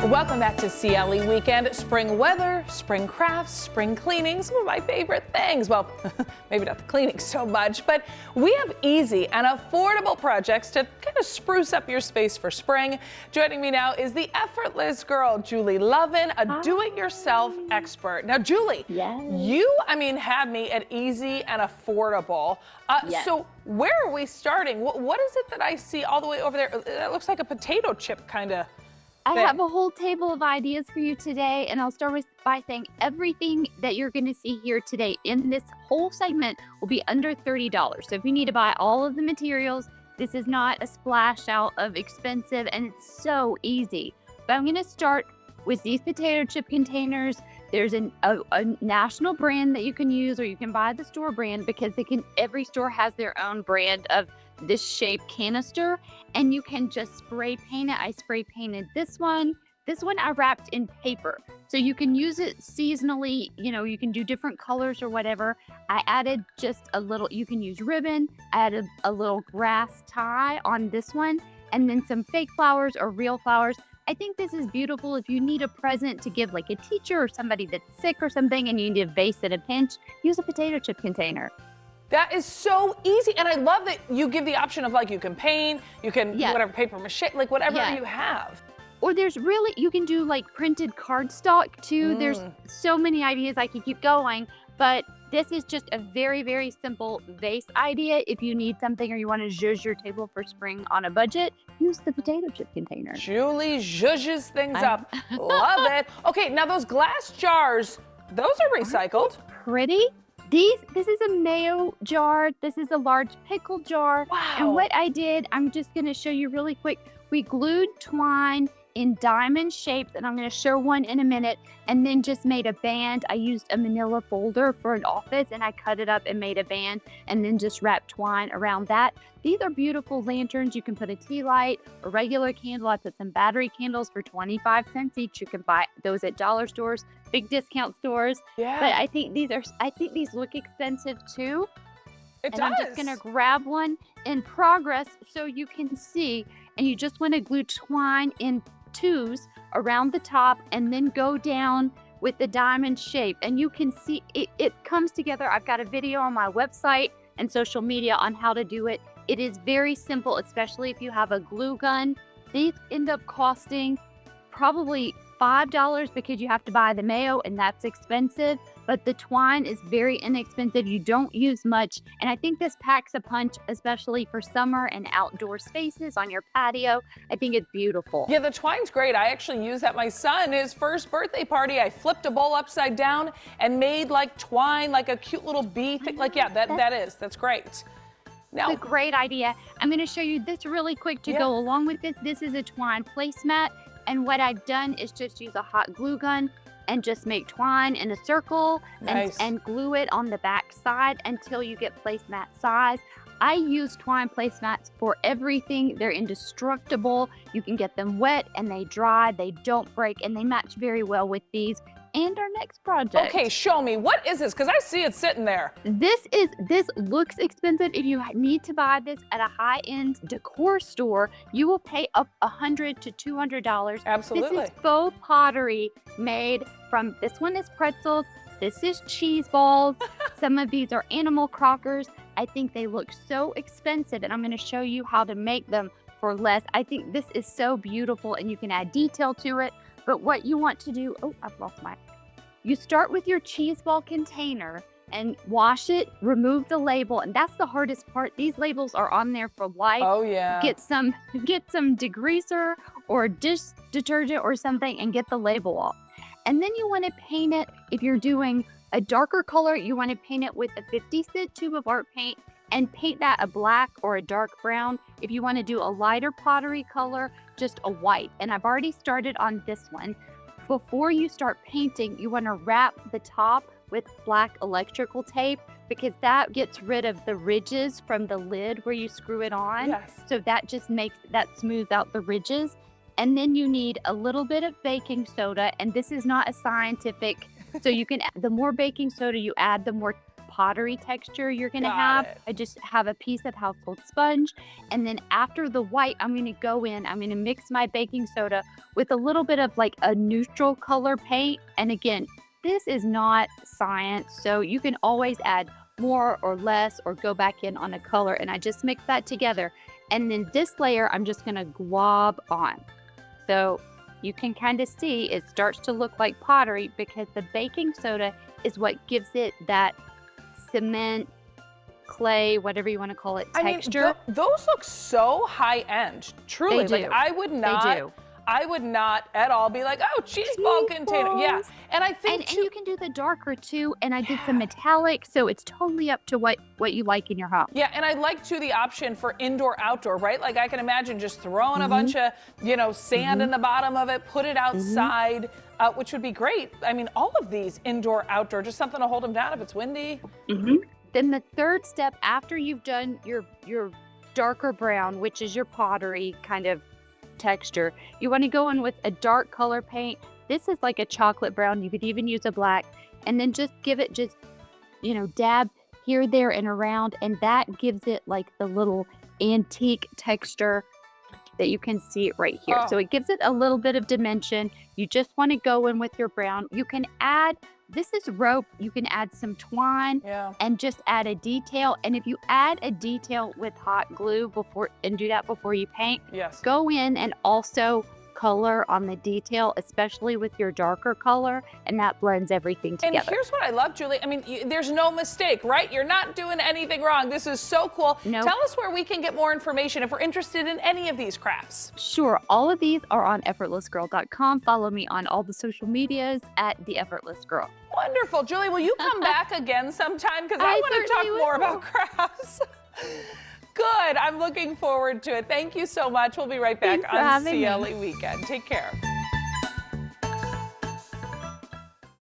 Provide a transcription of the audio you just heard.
Welcome back to CLE Weekend. Spring weather, spring crafts, spring cleaning, some of my favorite things. Well, maybe not the cleaning so much, but we have easy and affordable projects to kind of spruce up your space for spring. Joining me now is the Effortless girl, Julie Lovin, a do-it-yourself expert. Now, Julie, you, had me at easy and affordable. So where are we starting? What is it that I see all the way over there? That looks like a potato chip kind of. I have a whole table of ideas for you today, and I'll start by saying everything that you're going to see here today in this whole segment will be under $30. So if you need to buy all of the materials, this is not a splash out of expensive, and it's so easy. But I'm going to start with these potato chip containers. There's a national brand that you can use, or you can buy the store brand because every store has their own brand of this shape canister, and you can just spray paint it. I spray painted this one. This one I wrapped in paper, so you can use it seasonally. You can do different colors or whatever. I added just a little, you can use ribbon. I added a little grass tie on this one, and then some fake flowers or real flowers. I think this is beautiful if you need a present to give like a teacher or somebody that's sick or something and you need a vase at a pinch. Use a potato chip container. That is so easy, and I love that you give the option of you can paint, you can do whatever, paper mache, whatever you have. Or you can do printed cardstock too. There's so many ideas. I could keep going, but this is just a very, very simple vase idea. If you need something or you want to zhuzh your table for spring on a budget, use the potato chip container. Julie zhuzhes things up. Love it. Okay, now those glass jars, those are recycled. Pretty. This is a mayo jar. This is a large pickle jar. Wow. And what I did, I'm just going to show you really quick. We glued twine in diamond shapes, and I'm going to show one in a minute, and then just made a band. I used a manila folder for an office, and I cut it up and made a band, and then just wrapped twine around that. These are beautiful lanterns. You can put a tea light, a regular candle. I put some battery candles for 25 cents each. You can buy those at dollar stores, big discount stores. Yeah. But I think these look expensive too. It does. I'm just gonna grab one in progress so you can see. And you just want to glue twine in twos around the top and then go down with the diamond shape. And you can see it comes together. I've got a video on my website and social media on how to do it. It is very simple, especially if you have a glue gun. These end up costing probably $5 because you have to buy the mayo, and that's expensive, but the twine is very inexpensive. You don't use much, and I think this packs a punch, especially for summer and outdoor spaces on your patio. I think it's beautiful. Yeah, the twine's great. I actually used that. My son, his first birthday party, I flipped a bowl upside down and made twine, a cute little bee thing. That's great. Now, it's a great idea. I'm going to show you this really quick to go along with this. This is a twine placemat. And what I've done is just use a hot glue gun and just make twine in a circle and glue it on the back side until you get placemat size. I use twine placemats for everything. They're indestructible. You can get them wet and they dry. They don't break, and they match very well with these and our next project. Okay, show me. What is this? Because I see it sitting there. This looks expensive. If you need to buy this at a high-end decor store, you will pay up $100 to $200. Absolutely. This is faux pottery made from, this one is pretzels, this is cheese balls. Some of these are animal crackers. I think they look so expensive, and I'm going to show you how to make them for less. I think this is so beautiful, and you can add detail to it. But what you want to do, you start with your cheese ball container and wash it, remove the label, and that's the hardest part. These labels are on there for life. Oh yeah. Get some degreaser or dish detergent or something and get the label off. And then you want to paint it. If you're doing a darker color, you want to paint it with a 50-cent tube of art paint and paint that a black or a dark brown. If you want to do a lighter pottery color, just a white. And I've already started on this one. Before you start painting, you want to wrap the top with black electrical tape because that gets rid of the ridges from the lid where you screw it on. Yes. So that just smooths out the ridges. And then you need a little bit of baking soda, and this is not a scientific, so the more baking soda you add, the more pottery texture you're gonna Got have. it. I just have a piece of household sponge. And then after the white, I'm gonna go in, I'm gonna mix my baking soda with a little bit of like a neutral color paint. And again, this is not science, so you can always add more or less or go back in on a color. And I just mix that together. And then this layer, I'm just gonna glob on. So you can kind of see it starts to look like pottery because the baking soda is what gives it that cement, clay, whatever you want to call it, texture. I mean, those look so high end. Truly, They like do. I would not. I would not at all be like, oh, cheese ball container. Yeah, and I think And you can do the darker too. And I did some metallic, so it's totally up to what you like in your home. yeah, and I like too the option for indoor outdoor, right? Like I can imagine just throwing a bunch of sand in the bottom of it, put it outside, which would be great. I mean, all of these indoor outdoor, just something to hold them down if it's windy. Then the third step after you've done your darker brown, which is your pottery kind of texture, you want to go in with a dark color paint. This is like a chocolate brown. You could even use a black, and then just give it dab here, there, and around, and that gives it like the little antique texture that you can see right here. So it gives it a little bit of dimension. You just want to go in with your brown. You can add, this is rope, you can add some twine and just add a detail. And if you add a detail with hot glue and do that before you paint, go in and also color on the detail, especially with your darker color, and that blends everything together. And here's what I love, Julie. I mean, there's no mistake, right? You're not doing anything wrong. This is so cool. Nope. Tell us where we can get more information if we're interested in any of these crafts. Sure. All of these are on effortlessgirl.com. Follow me on all the social medias at The Effortless Girl. Wonderful. Julie, will you come back again sometime? Because I want to talk more about crafts. Good. I'm looking forward to it. Thank you so much. We'll be right back on CLE Weekend. Take care.